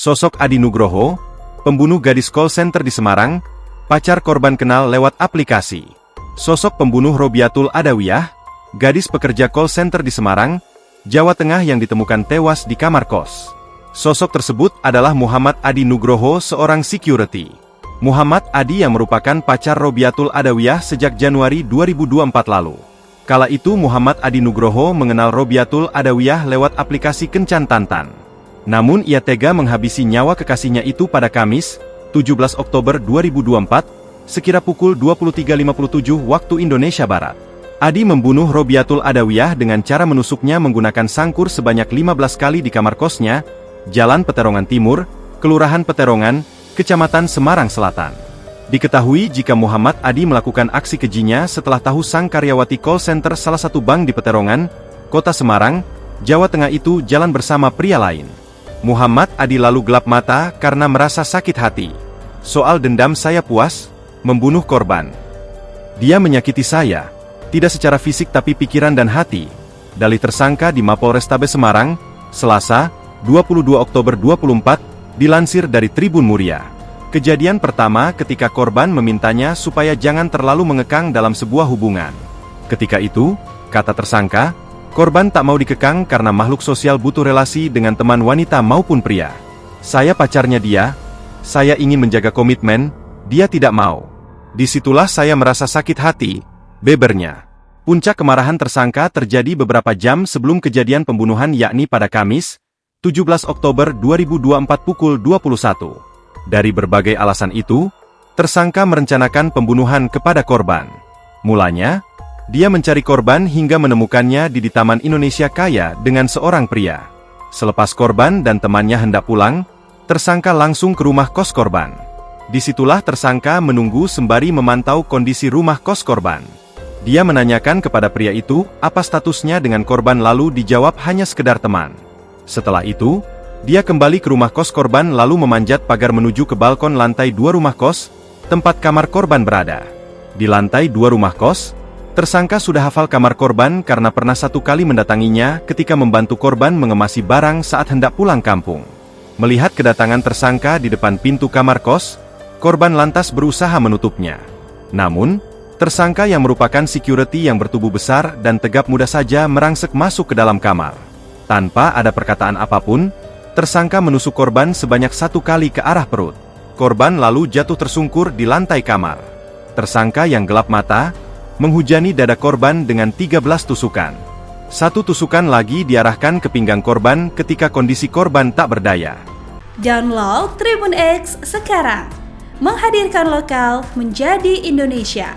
Sosok Adi Nugroho, pembunuh gadis call center di Semarang, pacar korban kenal lewat aplikasi. Sosok pembunuh Robiatul Adawiyah, gadis pekerja call center di Semarang, Jawa Tengah yang ditemukan tewas di kamar kos. Sosok tersebut adalah Muhammad Adi Nugroho, seorang security. Muhammad Adi yang merupakan pacar Robiatul Adawiyah sejak Januari 2024 lalu. Kala itu Muhammad Adi Nugroho mengenal Robiatul Adawiyah lewat aplikasi Kencan Tantan. Namun ia tega menghabisi nyawa kekasihnya itu pada Kamis, 17 Oktober 2024, sekira pukul 23.57 waktu Indonesia Barat. Adi membunuh Robiatul Adawiyah dengan cara menusuknya menggunakan sangkur sebanyak 15 kali di kamar kosnya, Jalan Peterongan Timur, Kelurahan Peterongan, Kecamatan Semarang Selatan. Diketahui jika Muhammad Adi melakukan aksi kejinya setelah tahu sang karyawati call center salah satu bank di Peterongan, Kota Semarang, Jawa Tengah itu jalan bersama pria lain. Muhammad Adi lalu gelap mata karena merasa sakit hati. Soal dendam saya puas, membunuh korban. Dia menyakiti saya, tidak secara fisik tapi pikiran dan hati. Dalih tersangka di Mapolrestabes Semarang, Selasa, 22 Oktober 2024, dilansir dari Tribun Muria. Kejadian pertama ketika korban memintanya supaya jangan terlalu mengekang dalam sebuah hubungan. Ketika itu, kata tersangka, korban tak mau dikekang karena makhluk sosial butuh relasi dengan teman wanita maupun pria. Saya pacarnya dia, saya ingin menjaga komitmen, dia tidak mau. Disitulah saya merasa sakit hati, bebernya. Puncak kemarahan tersangka terjadi beberapa jam sebelum kejadian pembunuhan yakni pada Kamis, 17 Oktober 2024 pukul 21. Dari berbagai alasan itu, tersangka merencanakan pembunuhan kepada korban. Mulanya, dia mencari korban hingga menemukannya di Taman Indonesia Kaya dengan seorang pria. Selepas korban dan temannya hendak pulang, tersangka langsung ke rumah kos korban. Disitulah tersangka menunggu sembari memantau kondisi rumah kos korban. Dia menanyakan kepada pria itu apa statusnya dengan korban lalu dijawab hanya sekedar teman. Setelah itu, dia kembali ke rumah kos korban lalu memanjat pagar menuju ke balkon lantai 2 rumah kos, tempat kamar korban berada. Di lantai 2 rumah kos, tersangka sudah hafal kamar korban karena pernah satu kali mendatanginya ketika membantu korban mengemasi barang saat hendak pulang kampung. Melihat kedatangan tersangka di depan pintu kamar kos, korban lantas berusaha menutupnya. Namun, tersangka yang merupakan security yang bertubuh besar dan tegap mudah saja merangsek masuk ke dalam kamar. Tanpa ada perkataan apapun, tersangka menusuk korban sebanyak 1 kali ke arah perut. Korban lalu jatuh tersungkur di lantai kamar. Tersangka yang gelap mata, menghujani dada korban dengan 13 tusukan. 1 tusukan lagi diarahkan ke pinggang korban ketika kondisi korban tak berdaya. Download Tribun X sekarang, menghadirkan lokal menjadi Indonesia.